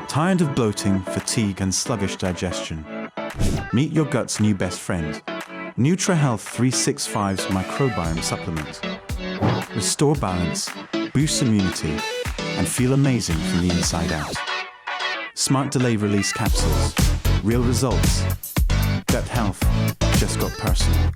Tired of bloating, fatigue and sluggish digestion? Meet your gut's new best friend, NutriHealth 365's microbiome supplement. Restore balance, boost immunity, and feel amazing from the inside out. Smart delay release capsules. Real results. Gut health just got personal.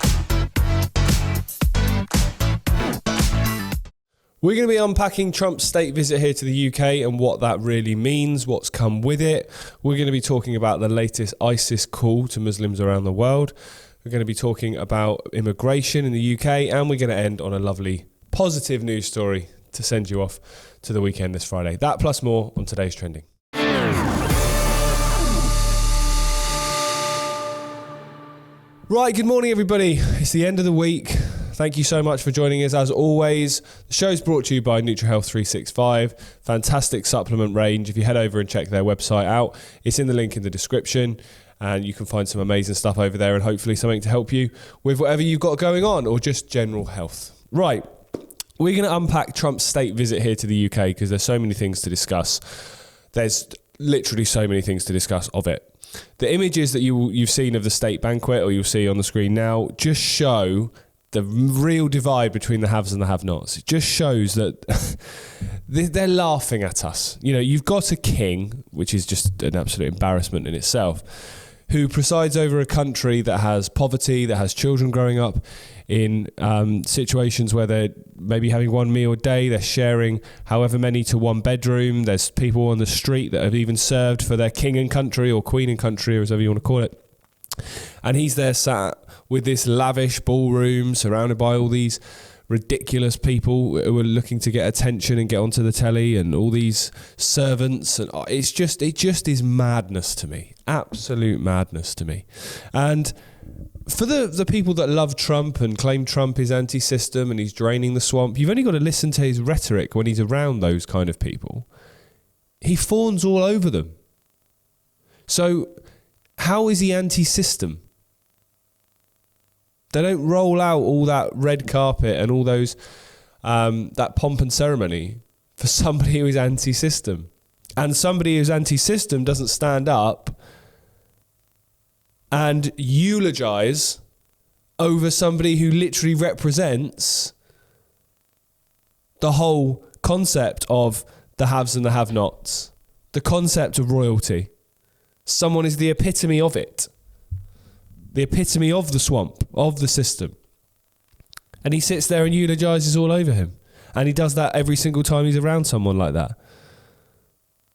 We're going to be unpacking Trump's state visit here to the UK and what that really means, what's come with it. We're going to be talking about the latest ISIS call to Muslims around the world. We're going to be talking about immigration in the UK, and we're going to end on a lovely positive news story to send you off to the weekend this Friday. That plus more on today's Trending. Right, good morning everybody. It's the end of the week. Thank you so much for joining us. As always, the show's brought to you by NutriHealth 365. Fantastic supplement range. If you head over and check their website out, it's in the link in the description, and you can find some amazing stuff over there and hopefully something to help you with whatever you've got going on or just general health. Right, we're going to unpack Trump's state visit here to the UK because there's so many things to discuss. There's literally so many things to discuss of it. The images that you've seen of the state banquet, or you'll see on the screen now, just show the real divide between the haves and the have-nots. It just shows that they're laughing at us. You know, you've got a king, which is just an absolute embarrassment in itself, who presides over a country that has poverty, that has children growing up in situations where they're maybe having one meal a day, they're sharing however many to one bedroom, there's people on the street that have even served for their king and country, or queen and country, or whatever you want to call it. And he's there sat with this lavish ballroom surrounded by all these ridiculous people who are looking to get attention and get onto the telly, and all these servants, and it just is madness to me. Absolute madness to me. And for the people that love Trump and claim Trump is anti-system and he's draining the swamp, you've only got to listen to his rhetoric when he's around those kind of people. He fawns all over them. So how is he anti-system? They don't roll out all that red carpet and all those that pomp and ceremony for somebody who is anti-system. And somebody who's anti-system doesn't stand up and eulogize over somebody who literally represents the whole concept of the haves and the have-nots, the concept of royalty. Someone is the epitome of it. The epitome of the swamp, of the system. And he sits there and eulogizes all over him. And he does that every single time he's around someone like that.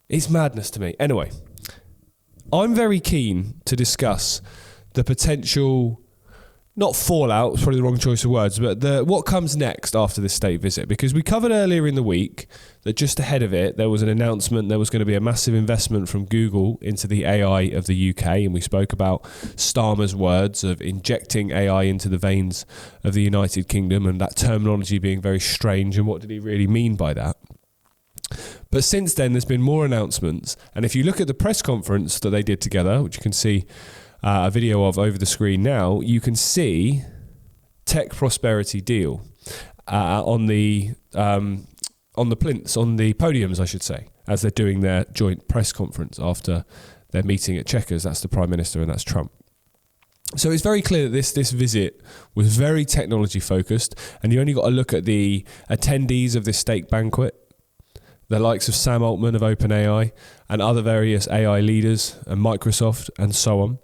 It's madness to me. Anyway, I'm very keen to discuss the potential, not fallout, it's probably the wrong choice of words, but what comes next after this state visit. Because we covered earlier in the week that just ahead of it, there was an announcement, there was going to be a massive investment from Google into the AI of the UK. And we spoke about Starmer's words of injecting AI into the veins of the United Kingdom, and that terminology being very strange. And what did he really mean by that? But since then, there's been more announcements. And if you look at the press conference that they did together, which you can see a video of over the screen now, you can see tech prosperity deal on the plinths, on the podiums, I should say, as they're doing their joint press conference after their meeting at Chequers. That's the Prime Minister and that's Trump. So it's very clear that this visit was very technology focused, and you only got to look at the attendees of this state banquet, the likes of Sam Altman of OpenAI and other various AI leaders and Microsoft and so on,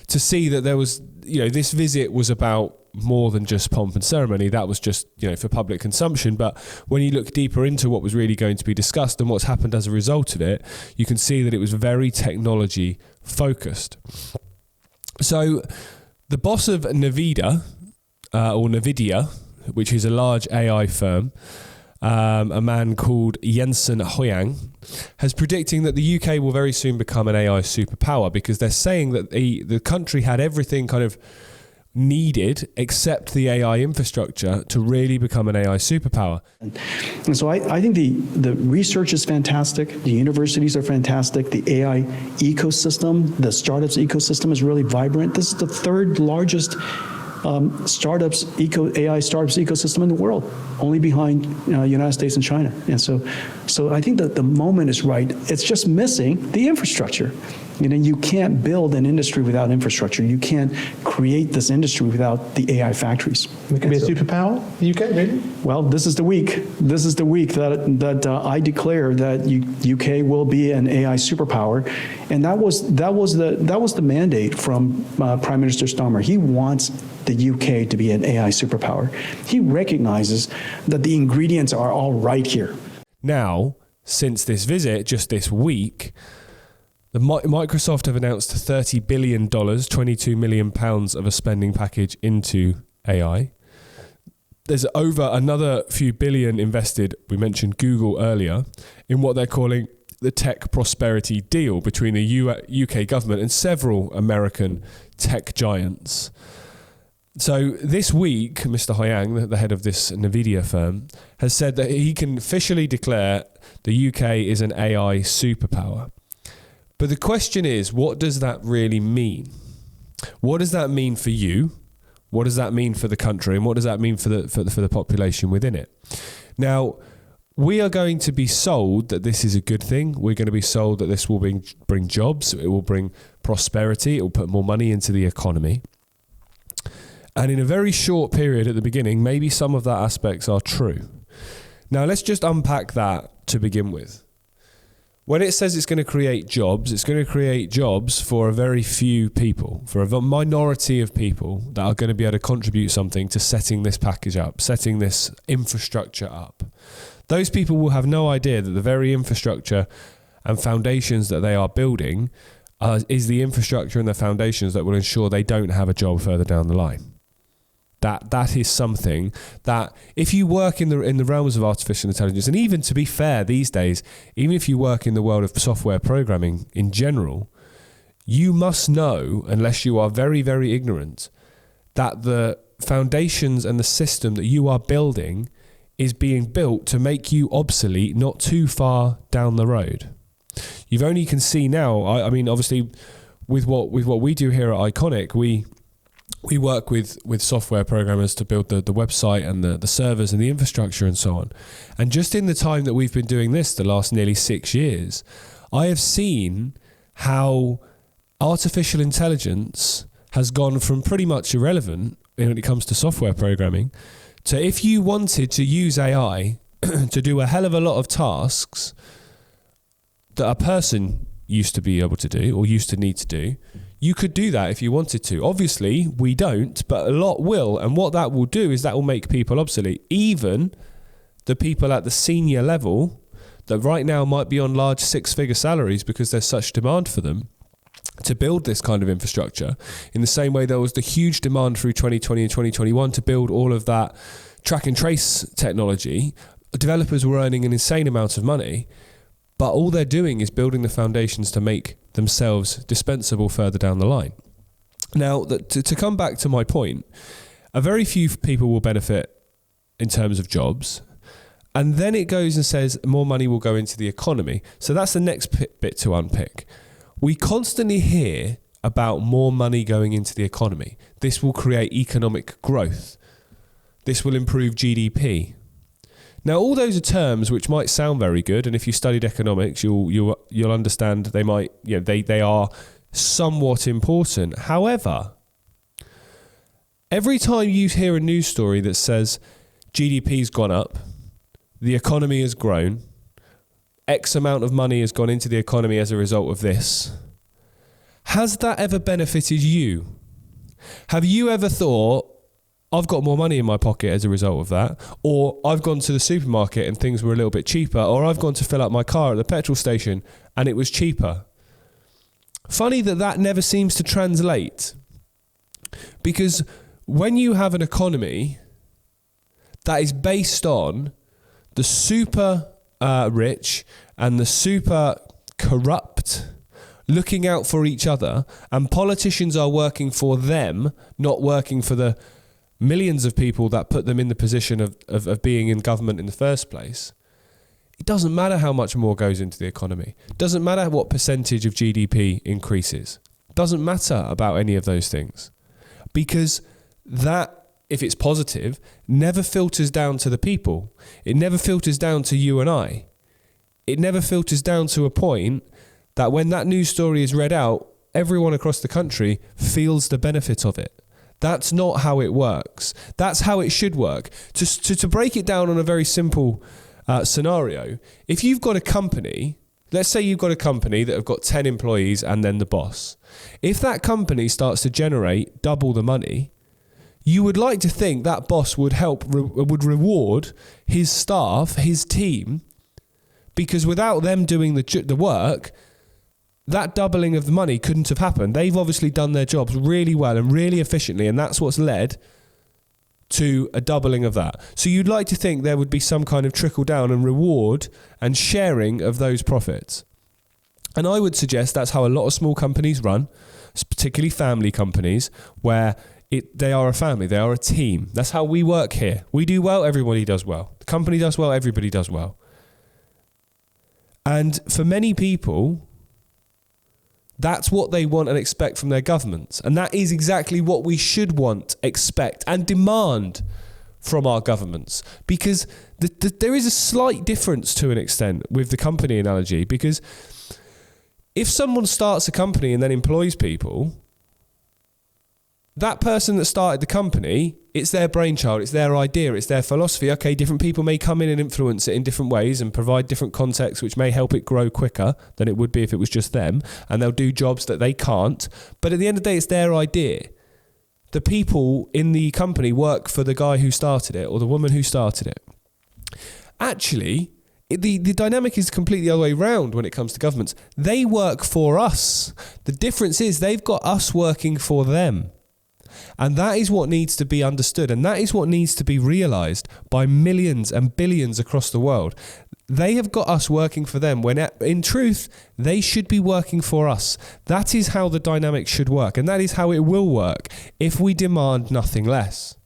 to see that there was, this visit was about more than just pomp and ceremony. That was just, for public consumption. But when you look deeper into what was really going to be discussed and what's happened as a result of it, you can see that it was very technology focused. So the boss of NVIDIA, which is a large AI firm, a man called Jensen Huang, has predicting that the UK will very soon become an AI superpower, because they're saying that the country had everything kind of needed except the AI infrastructure to really become an AI superpower. And so I think the research is fantastic, the universities are fantastic, the AI ecosystem, the startups ecosystem is really vibrant. This is the third largest AI startups ecosystem in the world, only behind United States and China. And so So I think that the moment is right. It's just missing the infrastructure. You can't build an industry without infrastructure. You can't create this industry without the AI factories. We could be a superpower, the UK, really? Well, this is the week. This is the week that I declare that UK will be an AI superpower, and that was the mandate from Prime Minister Starmer. He wants the UK to be an AI superpower. He recognizes that the ingredients are all right here. Now, since this visit, just this week, Microsoft have announced $30 billion, £22 million of a spending package into AI. There's over another few billion invested, we mentioned Google earlier, in what they're calling the tech prosperity deal between the UK government and several American tech giants. So this week, Mr. Hyang, the head of this NVIDIA firm, has said that he can officially declare the UK is an AI superpower. But the question is, what does that really mean? What does that mean for you? What does that mean for the country? And what does that mean for the population within it? Now, we are going to be sold that this is a good thing. We're going to be sold that this will bring jobs. It will bring prosperity. It will put more money into the economy. And in a very short period at the beginning, maybe some of that aspects are true. Now, let's just unpack that to begin with. When it says it's going to create jobs, it's going to create jobs for a very few people, for a minority of people that are going to be able to contribute something to setting this package up, setting this infrastructure up. Those people will have no idea that the very infrastructure and foundations that they are building is the infrastructure and the foundations that will ensure they don't have a job further down the line. That is something that if you work in the realms of artificial intelligence, and even to be fair these days, even if you work in the world of software programming in general, you must know, unless you are very, very ignorant, that the foundations and the system that you are building is being built to make you obsolete not too far down the road. You've only can see now, I mean, obviously, with what we do here at Iconic, we work with software programmers to build the website and the servers and the infrastructure and so on. And just in the time that we've been doing this, the last nearly 6 years, I have seen how artificial intelligence has gone from pretty much irrelevant when it comes to software programming to, if you wanted to use AI to do a hell of a lot of tasks that a person used to be able to do or used to need to do, you could do that if you wanted to. Obviously, we don't, but a lot will. And what that will do is that will make people obsolete. Even the people at the senior level that right now might be on large six-figure salaries because there's such demand for them to build this kind of infrastructure. In the same way there was the huge demand through 2020 and 2021 to build all of that track and trace technology. Developers were earning an insane amount of money, but all they're doing is building the foundations to make themselves dispensable further down the line. Now, to come back to my point, a very few people will benefit in terms of jobs, and then it goes and says more money will go into the economy. So that's the next bit to unpick. We constantly hear about more money going into the economy. This will create economic growth. This will improve GDP. Now, all those are terms which might sound very good, and if you studied economics, you'll understand they are somewhat important. However, every time you hear a news story that says GDP's gone up, the economy has grown, X amount of money has gone into the economy as a result of this, has that ever benefited you? Have you ever thought, I've got more money in my pocket as a result of that, or I've gone to the supermarket and things were a little bit cheaper, or I've gone to fill up my car at the petrol station and it was cheaper? Funny that never seems to translate, because when you have an economy that is based on the super rich and the super corrupt looking out for each other, and politicians are working for them, not working for the millions of people that put them in the position of being in government in the first place, it doesn't matter how much more goes into the economy. It doesn't matter what percentage of GDP increases. It doesn't matter about any of those things, because that, if it's positive, never filters down to the people. It never filters down to you and I. it never filters down to a point that when that news story is read out, everyone across the country feels the benefit of it. That's not how it works. That's how it should work. To break it down on a very simple scenario, if you've got a company, let's say you've got a company that have got 10 employees and then the boss. If that company starts to generate double the money, you would like to think that boss would would reward his staff, his team, because without them doing the work, that doubling of the money couldn't have happened. They've obviously done their jobs really well and really efficiently, and that's what's led to a doubling of that. So you'd like to think there would be some kind of trickle down and reward and sharing of those profits. And I would suggest that's how a lot of small companies run, particularly family companies, where they are a family, they are a team. That's how we work here. We do well, everybody does well. The company does well, everybody does well. And for many people, that's what they want and expect from their governments. And that is exactly what we should want, expect, and demand from our governments. Because there is a slight difference to an extent with the company analogy. Because if someone starts a company and then employs people, that person that started the company, it's their brainchild, it's their idea, it's their philosophy. Okay, different people may come in and influence it in different ways and provide different contexts which may help it grow quicker than it would be if it was just them, and they'll do jobs that they can't. But at the end of the day, it's their idea. The people in the company work for the guy who started it or the woman who started it. Actually, the dynamic is completely the other way around when it comes to governments. They work for us. The difference is they've got us working for them. And that is what needs to be understood, and that is what needs to be realised by millions and billions across the world. They have got us working for them when in truth they should be working for us. That is how the dynamic should work, and that is how it will work if we demand nothing less.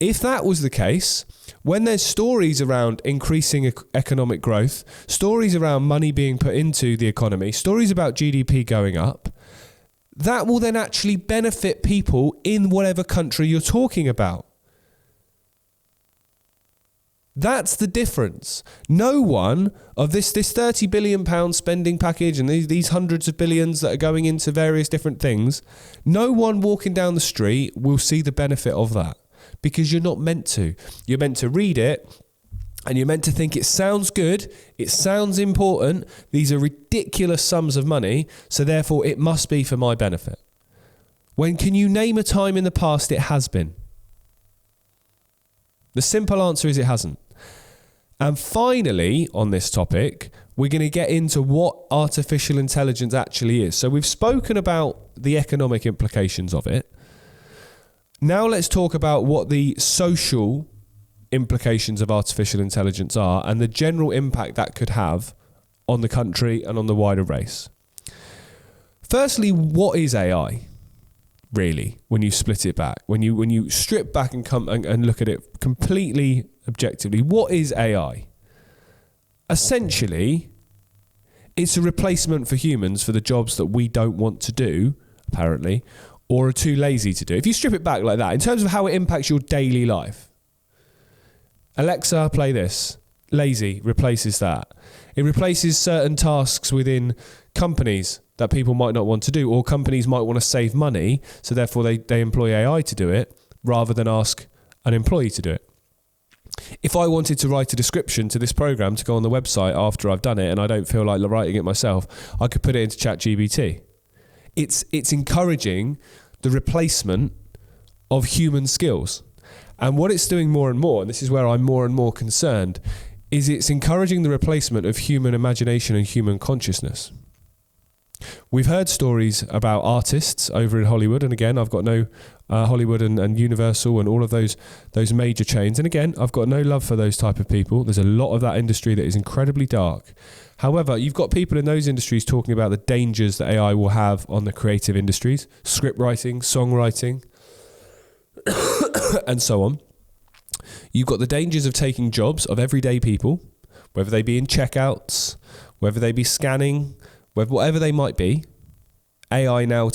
If that was the case, when there's stories around increasing economic growth, stories around money being put into the economy, stories about GDP going up, that will then actually benefit people in whatever country you're talking about. That's the difference. No one of this £30 billion spending package and these hundreds of billions that are going into various different things, no one walking down the street will see the benefit of that, because you're not meant to. You're meant to read it, and you're meant to think it sounds good, it sounds important, these are ridiculous sums of money, so therefore it must be for my benefit. When can you name a time in the past it has been? The simple answer is it hasn't. And finally, on this topic, we're going to get into what artificial intelligence actually is. So we've spoken about the economic implications of it. Now let's talk about what the social implications of artificial intelligence are and the general impact that could have on the country and on the wider race. Firstly, what is AI, really, when you split it back? When you strip back and come and look at it completely objectively, what is AI? Essentially, it's a replacement for humans for the jobs that we don't want to do, apparently, or are too lazy to do. If you strip it back like that, in terms of how it impacts your daily life, Alexa, play this. Lazy replaces that. It replaces certain tasks within companies that people might not want to do, or companies might want to save money, so therefore they employ AI to do it rather than ask an employee to do it. If I wanted to write a description to this program to go on the website after I've done it and I don't feel like writing it myself, I could put it into ChatGPT. It's encouraging the replacement of human skills. And what it's doing more and more, and this is where I'm more and more concerned, is it's encouraging the replacement of human imagination and human consciousness. We've heard stories about artists over in Hollywood, and again, I've got no Hollywood and Universal and all of those major chains, and again, I've got no love for those type of people. There's a lot of that industry that is incredibly dark. However, you've got people in those industries talking about the dangers that AI will have on the creative industries, script writing, songwriting, and so on. You've got the dangers of taking jobs of everyday people, whether they be in checkouts, whether they be scanning, whatever they might be. AI now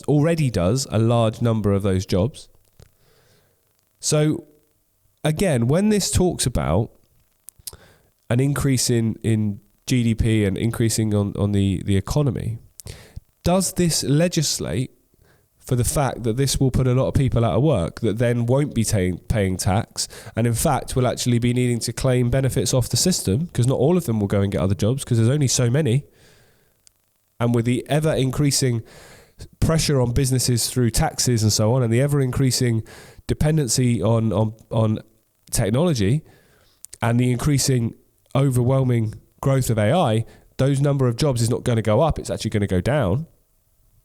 already does a large number of those jobs. So again, when this talks about an increase in GDP and increasing on the economy, does this legislate for the fact that this will put a lot of people out of work that then won't be paying tax, and in fact will actually be needing to claim benefits off the system, because not all of them will go and get other jobs because there's only so many. And with the ever increasing pressure on businesses through taxes and so on, and the ever increasing dependency on technology and the increasing overwhelming growth of AI, those number of jobs is not going to go up, it's actually going to go down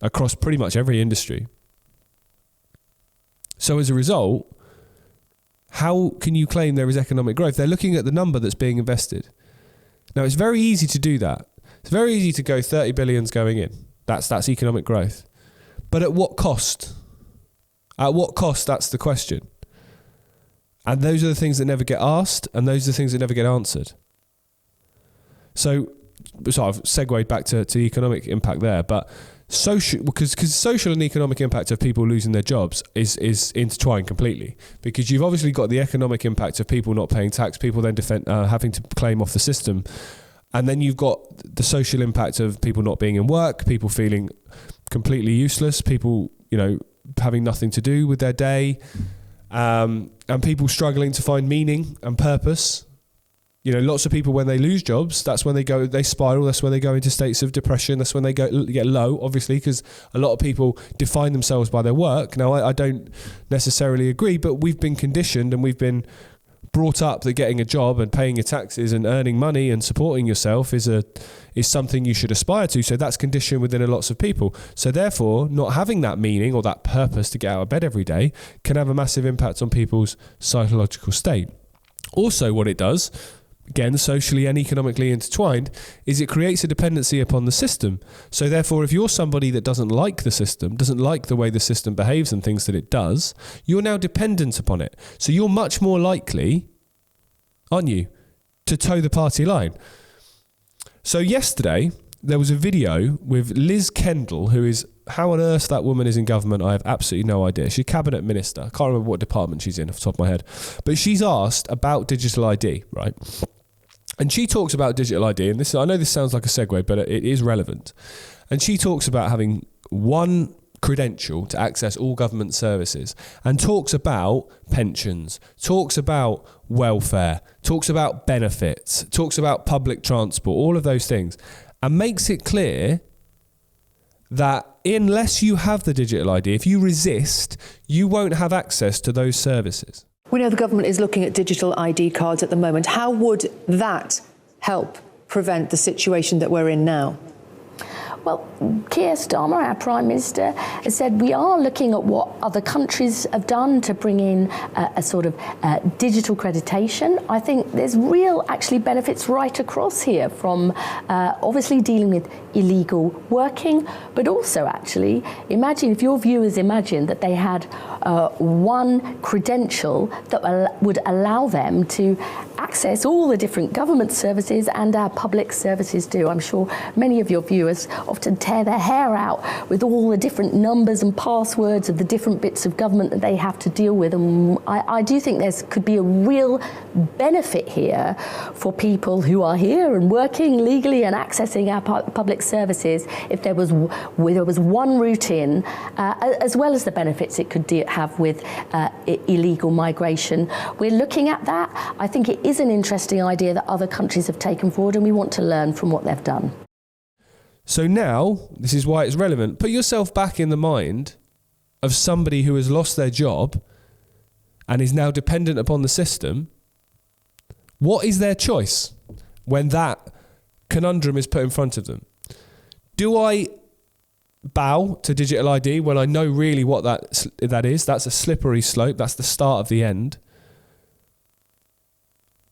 across pretty much every industry. So as a result, how can you claim there is economic growth? They're looking at the number that's being invested. Now, it's very easy to do that. It's very easy to go 30 billion's going in. That's economic growth. But at what cost? At what cost? That's the question. And those are the things that never get asked, and those are the things that never get answered. So I've segued back to economic impact there, but social, because social and economic impact of people losing their jobs is intertwined completely, because you've obviously got the economic impact of people not paying tax, people then having to claim off the system, and then you've got the social impact of people not being in work, people feeling completely useless, people having nothing to do with their day, and people struggling to find meaning and purpose. Lots of people, when they lose jobs, that's when they spiral, that's when they go into states of depression, that's when they get low, obviously, because a lot of people define themselves by their work. Now, I don't necessarily agree, but we've been conditioned and we've been brought up that getting a job and paying your taxes and earning money and supporting yourself is something you should aspire to. So that's conditioned within lots of people. So therefore, not having that meaning or that purpose to get out of bed every day can have a massive impact on people's psychological state. Also, what it does, again, socially and economically intertwined, is it creates a dependency upon the system. So therefore, if you're somebody that doesn't like the system, doesn't like the way the system behaves and things that it does, you're now dependent upon it. So you're much more likely, aren't you, to toe the party line. So yesterday, there was a video with Liz Kendall, who is, how on earth that woman is in government, I have absolutely no idea. She's a cabinet minister. I can't remember what department she's in off the top of my head. But she's asked about digital ID, right? And she talks about digital ID, and I know this sounds like a segue, but it is relevant. And she talks about having one credential to access all government services, and talks about pensions, talks about welfare, talks about benefits, talks about public transport, all of those things, and makes it clear that unless you have the digital ID, if you resist, you won't have access to those services. We know the government is looking at digital ID cards at the moment. How would that help prevent the situation that we're in now? Well, Keir Starmer, our Prime Minister, has said we are looking at what other countries have done to bring in a sort of digital accreditation. I think there's real actually benefits right across here, from obviously dealing with illegal working, but also actually imagine if your viewers imagine that they had one credential that would allow them to access all the different government services and our public services do. I'm sure many of your viewers often tear their hair out with all the different numbers and passwords of the different bits of government that they have to deal with. And I do think there could be a real benefit here for people who are here and working legally and accessing our public services if there was one route in, as well as the benefits it could have with illegal migration. We're looking at that. I think it is an interesting idea that other countries have taken forward, and we want to learn from what they've done. So now, this is why it's relevant. Put yourself back in the mind of somebody who has lost their job and is now dependent upon the system. What is their choice when that conundrum is put in front of them? Do I bow to digital ID when I know really what that is? That's a slippery slope. That's the start of the end.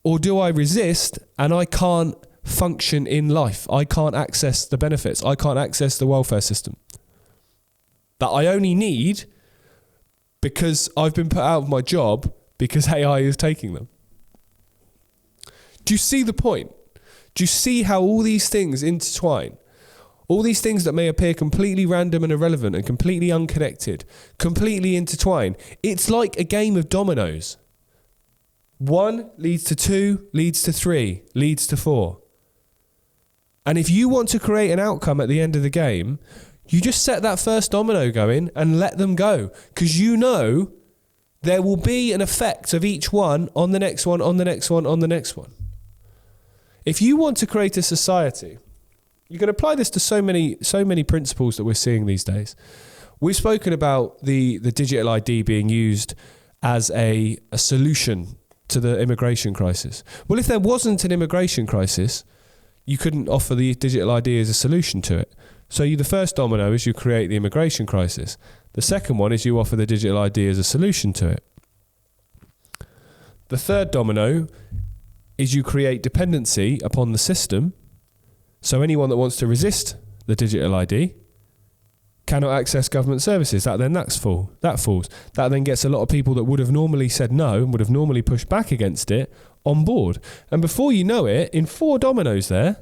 Or do I resist and I can't function in life? I can't access the benefits. I can't access the welfare system that I only need because I've been put out of my job because AI is taking them. Do you see the point? Do you see how all these things intertwine? All these things that may appear completely random and irrelevant and completely unconnected, completely intertwine. It's like a game of dominoes. 1 leads to 2, leads to 3, leads to 4. And if you want to create an outcome at the end of the game, you just set that first domino going and let them go. Because you know there will be an effect of each one on the next one, on the next one, on the next one. If you want to create a society, you can apply this to so many principles that we're seeing these days. We've spoken about the digital ID being used as a solution to the immigration crisis. Well, if there wasn't an immigration crisis, you couldn't offer the digital ID as a solution to it. So the first domino is you create the immigration crisis. The second one is you offer the digital ID as a solution to it. The third domino is you create dependency upon the system. So anyone that wants to resist the digital ID cannot access government services. That falls. That then gets a lot of people that would have normally said no and would have normally pushed back against it on board. And before you know it, in 4 dominoes there,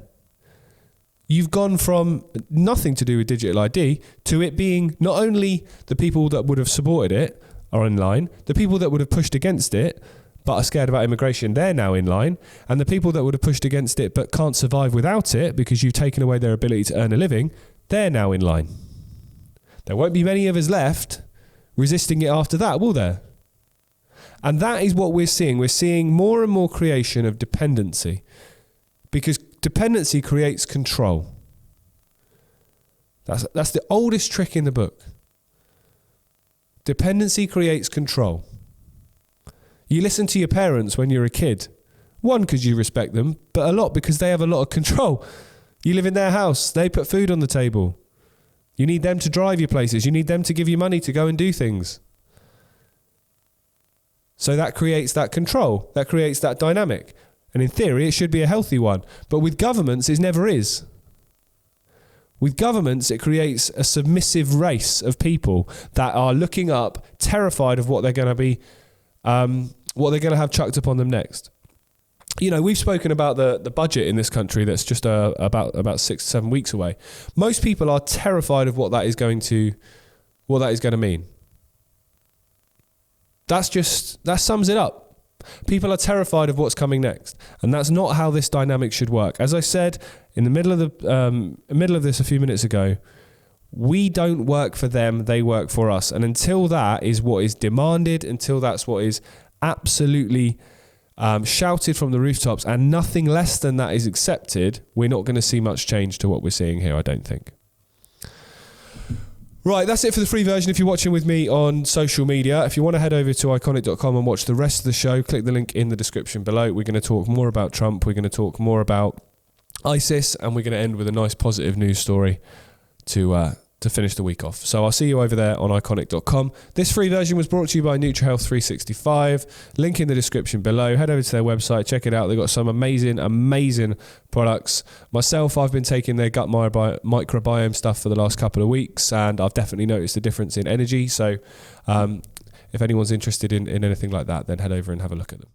you've gone from nothing to do with digital ID to it being not only the people that would have supported it are in line, the people that would have pushed against it but are scared about immigration, they're now in line, and the people that would have pushed against it but can't survive without it because you've taken away their ability to earn a living, they're now in line. There won't be many of us left resisting it after that, will there? And that is what we're seeing. We're seeing more and more creation of dependency, because dependency creates control. That's the oldest trick in the book. Dependency creates control. You listen to your parents when you're a kid. 1, because you respect them, but a lot because they have a lot of control. You live in their house. They put food on the table. You need them to drive you places. You need them to give you money to go and do things. So that creates that control. That creates that dynamic. And in theory, it should be a healthy one. But with governments, it never is. With governments, it creates a submissive race of people that are looking up, terrified of what they're going to be, what they're going to have chucked upon them next. You know, we've spoken about the budget in this country that's just about 6 to 7 weeks away. Most people are terrified of what that is going to mean. That sums it up. People are terrified of what's coming next, and that's not how this dynamic should work. As I said in the middle of this a few minutes ago, we don't work for them; they work for us. And until that is what is demanded, until that's what is absolutely shouted from the rooftops, and nothing less than that is accepted, we're not going to see much change to what we're seeing here, I don't think. Right, that's it for the free version. If you're watching with me on social media, if you want to head over to iconic.com and watch the rest of the show, click the link in the description below. We're going to talk more about Trump, we're going to talk more about ISIS, and we're going to end with a nice positive news story to finish the week off. So I'll see you over there on iconic.com. This free version was brought to you by NutriHealth 365. Link in the description below. Head over to their website, check it out. They've got some amazing products. Myself, I've been taking their gut microbiome stuff for the last couple of weeks, and I've definitely noticed a difference in energy. So if anyone's interested in anything like that, then head over and have a look at them.